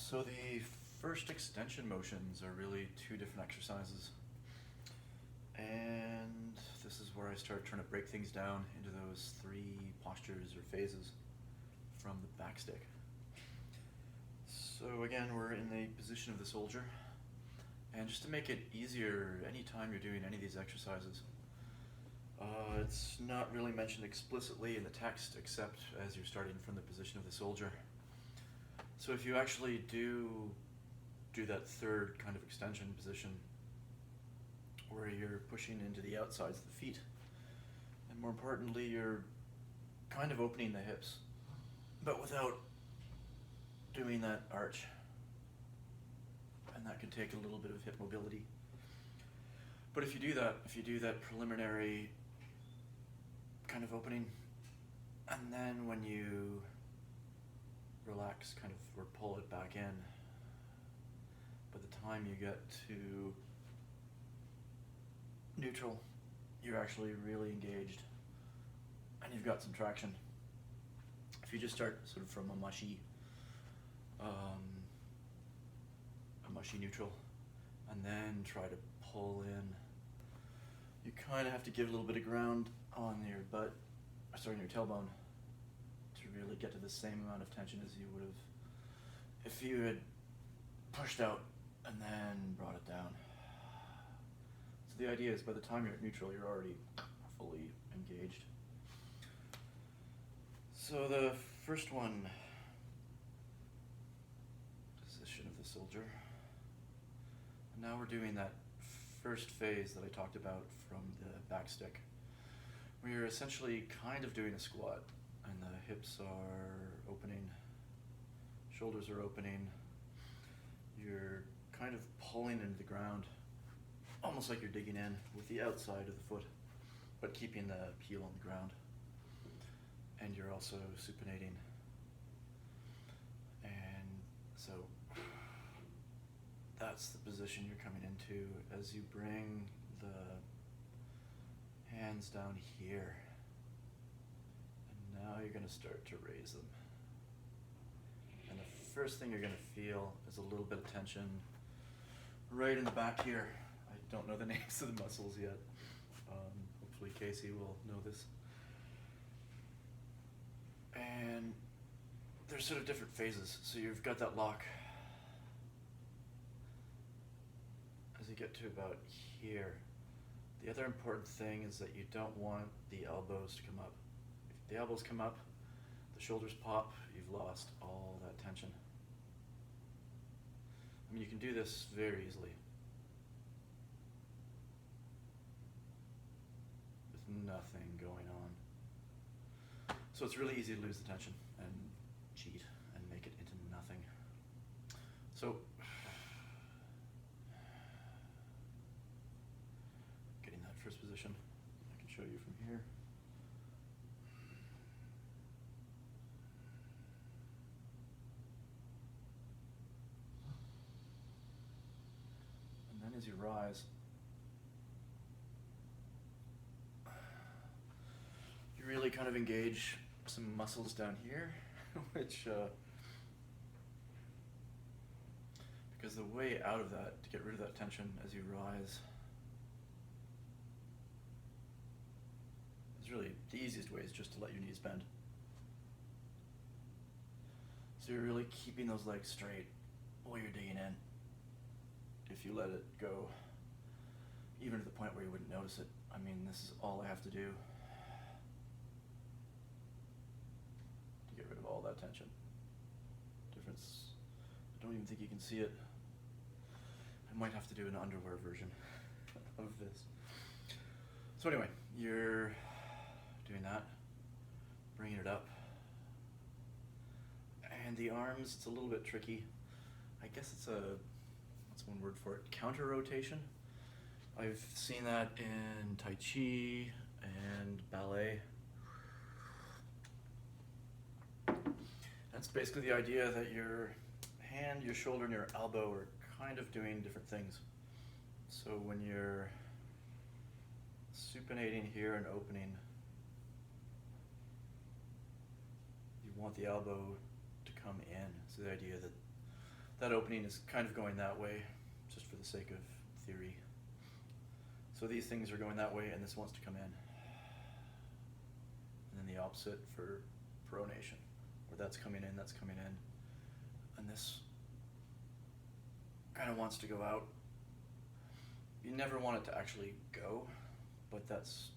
So the first extension motions are really two different exercises. And this is where I start trying to break things down into those three postures or phases from the back stick. So again, we're in the position of the soldier. And just to make it easier, anytime you're doing any of these exercises, it's not really mentioned explicitly in the text except as you're starting from the position of the soldier. So if you actually do that third kind of extension position where you're pushing into the outsides of the feet, and more importantly, you're kind of opening the hips, but without doing that arch. And that can take a little bit of hip mobility. But if you do that preliminary kind of opening, and then when you relax kind of or pull it back in, by the time you get to neutral, you're actually really engaged and you've got some traction. If you just start sort of from a mushy neutral and then try to pull in, you kind of have to give a little bit of ground on your butt, sorry, on your tailbone, to really get to the same amount of tension as you would have if you had pushed out and then brought it down. So the idea is by the time you're at neutral, you're already fully engaged. So the first one, position of the soldier. And now we're doing that first phase that I talked about from the back stick, where you're essentially kind of doing a squat and the hips are opening, shoulders are opening, you're kind of pulling into the ground, almost like you're digging in with the outside of the foot, but keeping the heel on the ground. And you're also supinating. And so that's the position you're coming into as you bring the hands down here. And now you're going to start to raise them. And the first thing you're going to feel is a little bit of tension right in the back here. I don't know the names of the muscles yet. Hopefully Casey will know this. And there's sort of different phases. So you've got that lock as you get to about here. The other important thing is that you don't want the elbows to come up. If the elbows come up, the shoulders pop, you've lost all that tension. I mean, you can do this very easily with nothing going on. So it's really easy to lose the tension and cheat and make it into nothing. So getting that first position, I can show you from here. And then as you rise, you really kind of engage some muscles down here, which, because the way out of that, to get rid of that tension as you rise, is really, the easiest way is just to let your knees bend. So you're really keeping those legs straight while you're digging in. If you let it go, even to the point where you wouldn't notice it, I mean, this is all I have to do to get rid of all that tension. Difference, I don't even think you can see it. I might have to do an underwear version of this. So anyway, you're doing that, bringing it up. And the arms, it's a little bit tricky. I guess it's what's one word for it? Counter rotation. I've seen that in Tai Chi and ballet. That's basically the idea that your hand, your shoulder, and your elbow are kind of doing different things. So when you're supinating here and opening, you want the elbow to come in. So the idea that that opening is kind of going that way, just for the sake of theory. So these things are going that way, and this wants to come in. And then the opposite for pronation, where that's coming in, that's coming in. And this kind of wants to go out. You never want it to actually go, but that's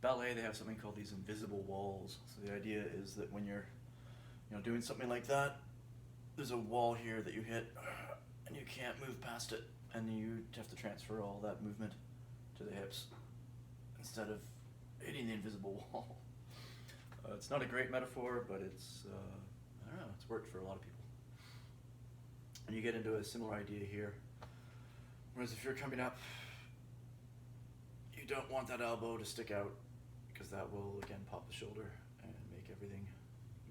ballet. They have something called these invisible walls. So the idea is that when you're, doing something like that, there's a wall here that you hit, and you can't move past it, and you have to transfer all that movement to the hips instead of hitting the invisible wall. It's not a great metaphor, but it's I don't know, it's worked for a lot of people. And you get into a similar idea here. Whereas if you're coming up, you don't want that elbow to stick out, because that will again pop the shoulder and make everything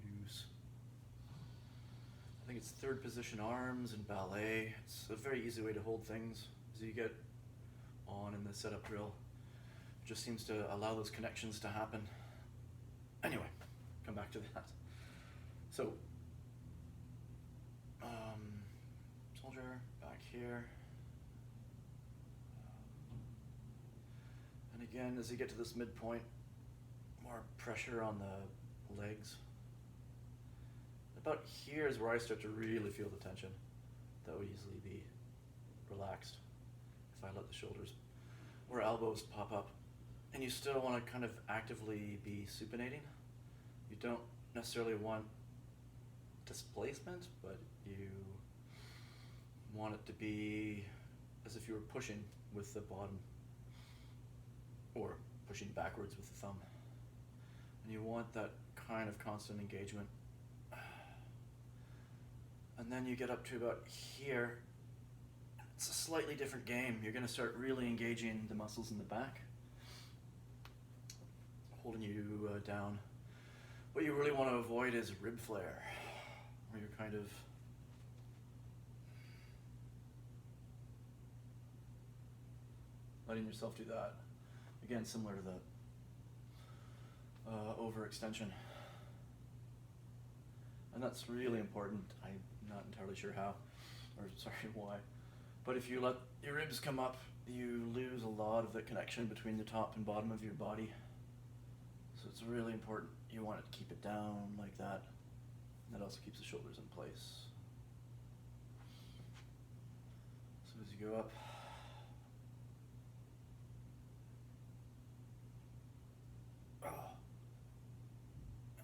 loose. I think it's third position arms in ballet. It's a very easy way to hold things as you get on in the setup drill. It just seems to allow those connections to happen. Anyway, come back to that. So, soldier back here. And again, as you get to this midpoint, more pressure on the legs. About here is where I start to really feel the tension. That would easily be relaxed if I let the shoulders or elbows pop up. And you still want to kind of actively be supinating. You don't necessarily want displacement, but you want it to be as if you were pushing with the bottom, or pushing backwards with the thumb. And you want that kind of constant engagement. And then you get up to about here. It's a slightly different game. You're going to start really engaging the muscles in the back, holding you down. What you really want to avoid is rib flare, where you're kind of letting yourself do that. Again, similar to the overextension. And that's really important. I'm not entirely sure how, or sorry, why. But if you let your ribs come up, you lose a lot of the connection between the top and bottom of your body. So it's really important. You want it to keep it down like that. And that also keeps the shoulders in place. So as you go up,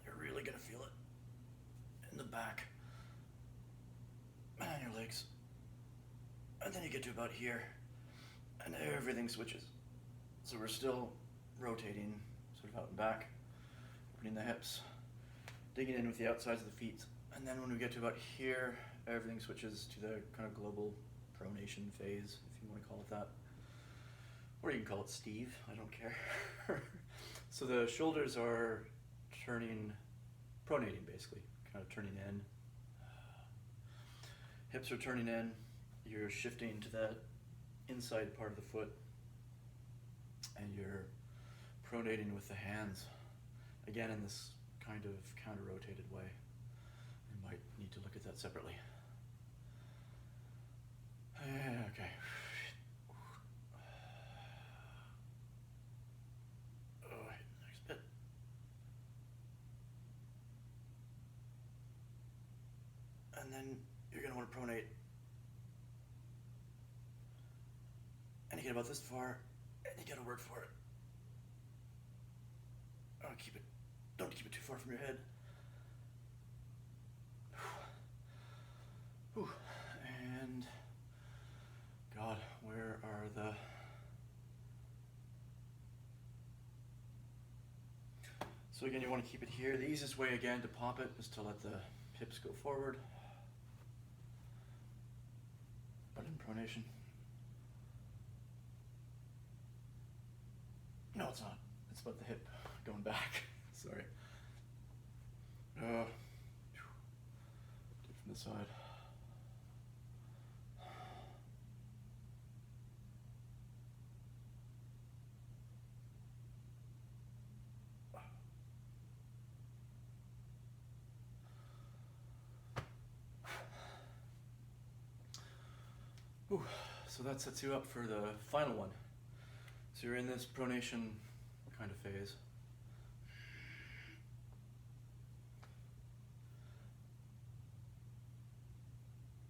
you're really going to feel it in the back and on your legs. And then you get to about here, and everything switches. So we're still rotating sort of out and back, opening the hips, digging in with the outsides of the feet. And then when we get to about here, everything switches to the kind of global pronation phase, if you want to call it that. Or you can call it Steve, I don't care. So the shoulders are pronating basically, kind of turning in. Hips are turning in. You're shifting to that inside part of the foot, and you're pronating with the hands, again in this kind of counter-rotated way. You might need to look at that separately. Okay. Oh, next bit. And then you're going to want to pronate. And you get about this far, and you gotta work for it. Don't keep it too far from your head. Whew. And God, where are the... So again, you want to keep it here. The easiest way again to pop it is to let the hips go forward, but in pronation. No, it's not. It's about the hip going back. Sorry. Do it from this side. Whew. So that sets you up for the final one. So you're in this pronation kind of phase.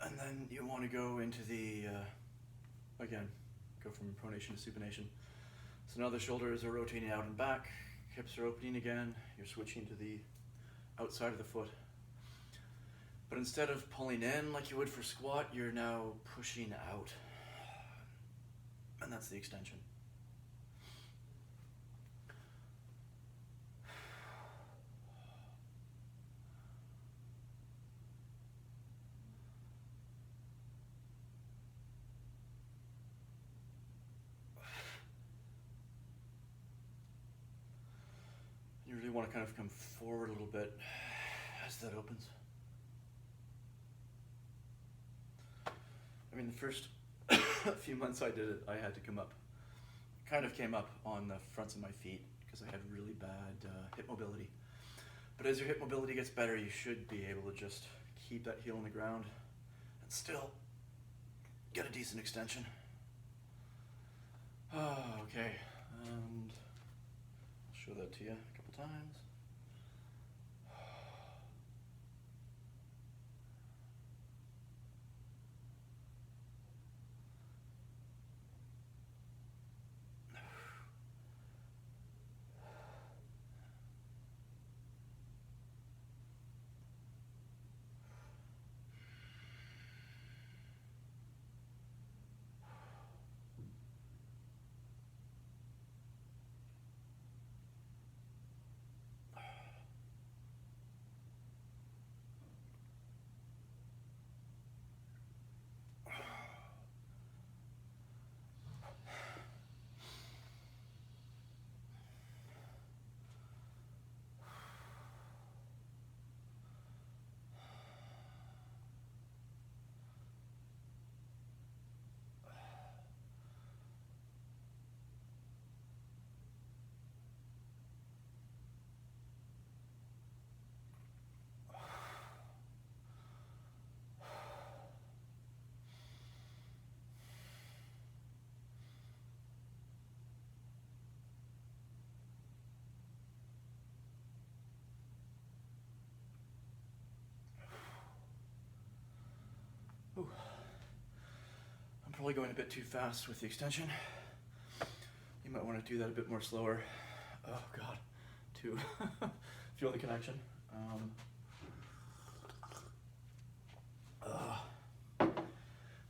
And then you want to go into the, again, go from pronation to supination. So now the shoulders are rotating out and back, hips are opening again, you're switching to the outside of the foot. But instead of pulling in like you would for squat, you're now pushing out. And that's the extension. You really want to kind of come forward a little bit as that opens. I mean, the first few months I did it, I had to come up. Kind of came up on the fronts of my feet because I had really bad hip mobility. But as your hip mobility gets better, you should be able to just keep that heel on the ground and still get a decent extension. Okay, and I'll show that to you a couple times. Ooh. I'm probably going a bit too fast with the extension. You might want to do that a bit more slower. Oh God, to feel the connection.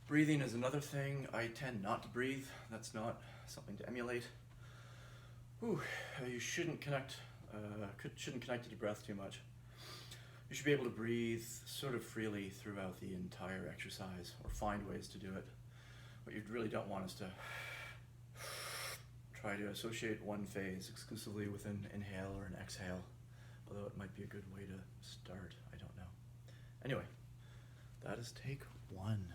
Breathing is another thing. I tend not to breathe. That's not something to emulate. Ooh, you shouldn't connect to your breath too much. You should be able to breathe sort of freely throughout the entire exercise, or find ways to do it. What you really don't want is to try to associate one phase exclusively with an inhale or an exhale, although it might be a good way to start, I don't know. Anyway, that is take one.